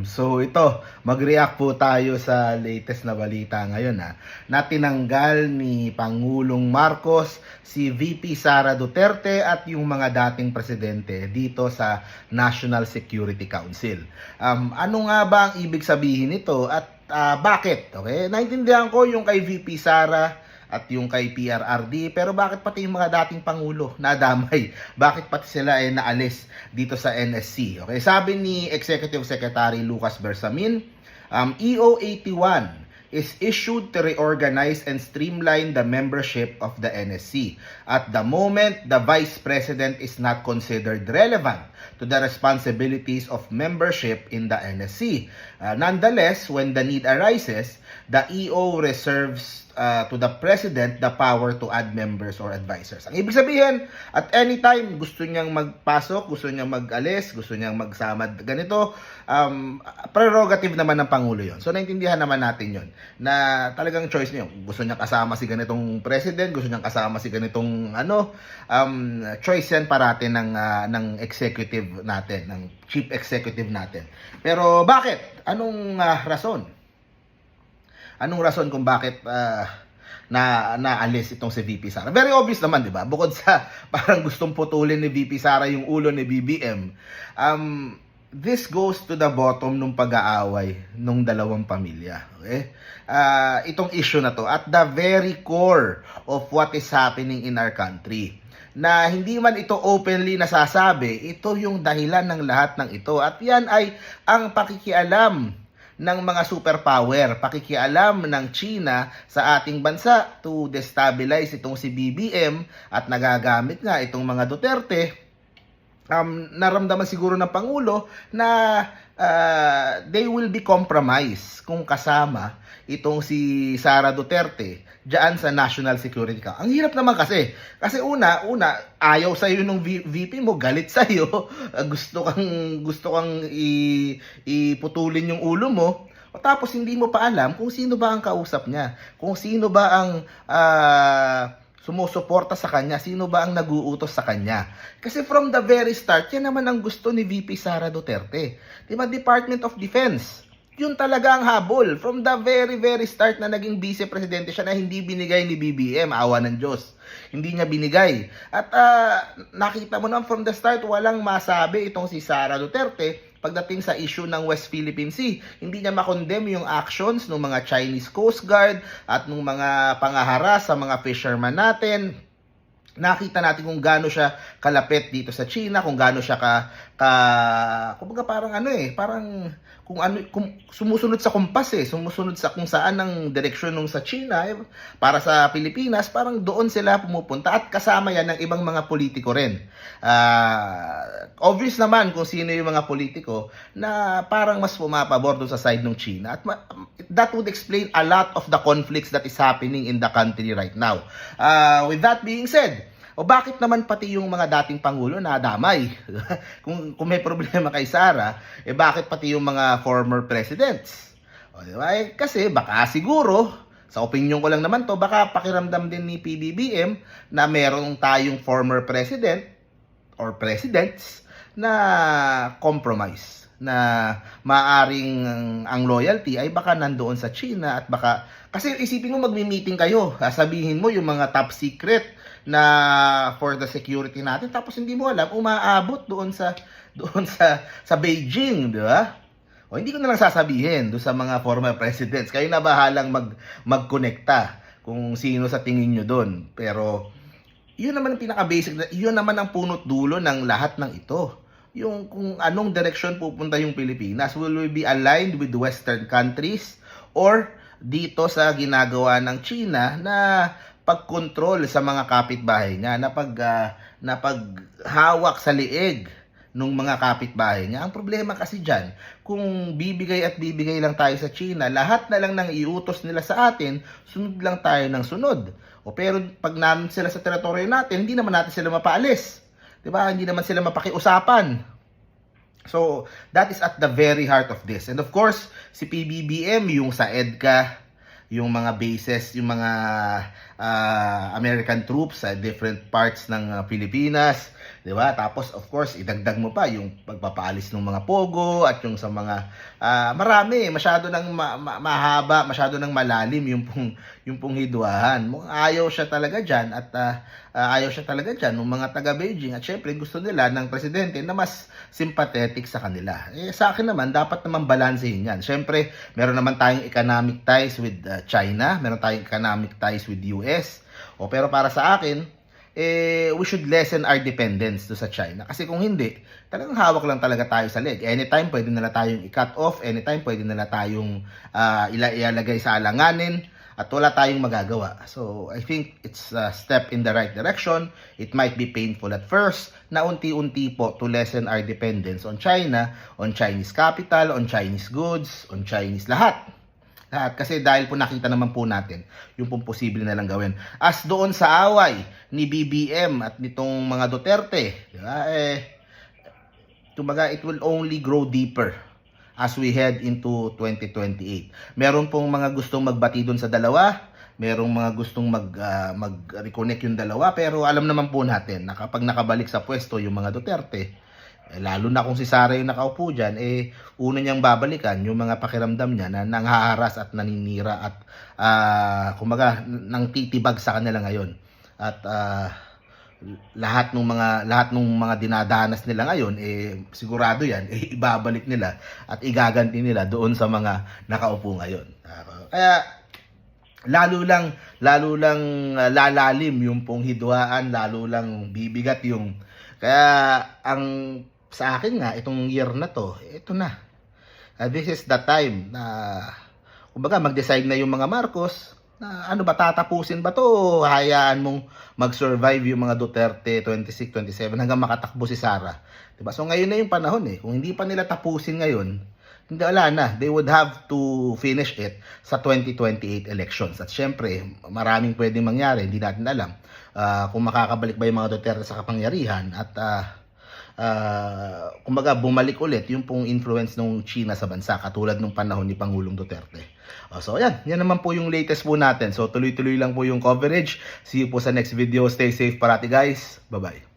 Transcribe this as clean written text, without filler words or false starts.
So ito, mag-react po tayo sa latest na balita ngayon na tinanggal ni Pangulong Marcos si VP Sara Duterte at yung mga dating presidente dito sa National Security Council. Ano nga ba ang ibig sabihin nito at bakit? Okay, naintindihan ko yung kay VP Sara at yung kay PRRD, pero bakit pati yung mga dating pangulo nadamay? Bakit pati sila naalis dito sa NSC? Okay, sabi ni Executive Secretary Lucas Bersamin, EO 81 is issued to reorganize and streamline the membership of the NSC. At the moment, the Vice President is not considered relevant to the responsibilities of membership in the NSC. Nonetheless, when the need arises, the EO reserves to the President the power to add members or advisors. Ang ibig sabihin, at any time, gusto niyang magpasok, gusto niyang mag-alis, gusto niyang magsama ganito, prerogative naman ng Pangulo yon. So, naintindihan naman natin yon na talagang choice niyo. Gusto niyang kasama si ganitong President, gusto niyang kasama si ganitong choice yan parate ng executive natin, ng chief executive natin. Pero bakit? Anong rason? Anong rason kung bakit naalis itong si VP Sara? Very obvious naman, di ba? Bukod sa parang gustong putulin ni VP Sara yung ulo ni BBM, this goes to the bottom nung pag-aaway nung dalawang pamilya. Okay? Itong issue na to, at the very core of what is happening in our country, na hindi man ito openly nasasabi, ito yung dahilan ng lahat ng ito. At yan ay ang pakikialam ng mga superpower, pakikialam ng China sa ating bansa to destabilize itong si BBM at nagagamit nga itong mga Duterte. Naramdaman siguro ng Pangulo na they will be compromised kung kasama itong si Sara Duterte diyan sa National Security Council. Ang hirap naman kasi una ayaw sa iyo nung VP mo, galit sa iyo, gusto kang iputulin yung ulo mo. O tapos hindi mo pa alam kung sino ba ang kausap niya, kung sino ba ang sumusuporta sa kanya, sino ba ang naguutos sa kanya. Kasi from the very start, yan naman ang gusto ni VP Sara Duterte. Diba, Department of Defense. Yun talaga ang habol. From the very, very start na naging vice-presidente siya na hindi binigay ni BBM, awa ng Diyos. Hindi niya binigay. At nakita mo naman from the start, walang masabi itong si Sara Duterte pagdating sa issue ng West Philippine Sea. Hindi niya makondem yung actions ng mga Chinese Coast Guard at ng mga pangaharas sa mga fisherman natin. Nakita natin kung gaano siya kalapit dito sa China, kung gaano siya kumbaga parang parang kung sumusunod sa kumpas sumusunod sa kung saan ang direksyon nung sa China para sa Pilipinas, parang doon sila pumupunta at kasama yan ng ibang mga politiko rin. Obvious naman kung sino yung mga politiko na parang mas pumapabor doon sa side ng China at that would explain a lot of the conflicts that is happening in the country right now. With that being said, bakit naman pati yung mga dating pangulo na damay? kung may problema kay Sara, bakit pati yung mga former presidents? Diba? Kasi baka siguro, sa opinion ko lang naman to, baka pakiramdam din ni PBBM na meron tayong former president or presidents na compromise, na maaring ang loyalty ay baka nandoon sa China at baka, kasi isipin mo magmi-meeting kayo, sabihin mo yung mga top secret na for the security natin, tapos hindi mo alam umaabot doon sa Beijing, di ba? O hindi ko na lang sasabihin doon sa mga former presidents, kayo na bahalang magkonekta kung sino sa tingin nyo doon. Pero yun naman ang pinaka-basic, yun naman ang punot dulo ng lahat ng ito. Yung kung anong direction pupunta yung Pilipinas. Will we be aligned with Western countries or dito sa ginagawa ng China na pagkontrol sa mga kapitbahay niya, na paghawak sa liig ng mga kapitbahay niya. Ang problema kasi dyan, kung bibigay at bibigay lang tayo sa China, lahat na lang ng iutos nila sa atin, sunod lang tayo ng sunod. Pero pag namin sila sa teritoryo natin, hindi naman natin sila mapaalis. Diba? Hindi naman sila mapakiusapan. So, that is at the very heart of this. And of course, si PBBM, yung sa EDCA, yung mga bases, yung mga American troops sa different parts ng Pilipinas, 'di ba? Tapos of course, idagdag mo pa yung pagpapaalis ng mga pogo at yung sa mga marami, masyado nang mahaba, masyado nang malalim yung pong hidwahan. Ayaw siya talaga diyan at ayaw siya talaga diyan ng mga taga Beijing at syempre gusto nila ng presidente na mas sympathetic sa kanila. Sa akin naman dapat naman balansehin 'yan. Syempre, meron naman tayong economic ties with China, meron tayong economic ties with US. Pero para sa akin, we should lessen our dependence to sa China. Kasi kung hindi, talagang hawak lang talaga tayo sa leg. Anytime, pwede nila tayong i-cut off. Anytime, pwede nila tayong ilalagay sa alanganin at wala tayong magagawa. So, I think it's a step in the right direction. It might be painful at first na unti-unti po to lessen our dependence on China, on Chinese capital, on Chinese goods, on Chinese lahat. Kasi dahil po nakita naman po natin yung pong posible na lang gawin. As doon sa away ni BBM at nitong mga Duterte, diba? Kumbaga, it will only grow deeper as we head into 2028. Meron pong mga gustong magbati doon sa dalawa, merong mga gustong mag-reconnect yung dalawa, pero alam naman po natin na kapag nakabalik sa pwesto yung mga Duterte, lalo na kung si Sara yung nakaupo dyan, una niyang babalikan yung mga pakiramdam niya na nanghaharas at naninira at kumbaga nang titibag sa kanila ngayon. At lahat ng mga dinadanas nila ngayon, sigurado yan, ibabalik nila at igaganti nila doon sa mga nakaupo ngayon. Kaya lalo lang lalalim yung pong hidwaan, lalo lang bibigat yung kaya ang sa akin nga, itong year na to, ito na. This is the time na, kumbaga, mag-decide na yung mga Marcos na ano ba, tatapusin ba to o hayaan mong mag-survive yung mga Duterte 26, 27 hanggang makatakbo si Sara. Diba? So ngayon na yung panahon Kung hindi pa nila tapusin ngayon, hindi wala na. They would have to finish it sa 2028 elections. At syempre, maraming pwedeng mangyari, hindi natin alam. Kung makakabalik ba yung mga Duterte sa kapangyarihan at kumbaga bumalik ulit yung pong influence ng China sa bansa katulad ng panahon ni Pangulong Duterte. So yan naman po yung latest po natin. So tuloy-tuloy lang po yung coverage. See you po sa next video. Stay safe parati guys. Bye-bye.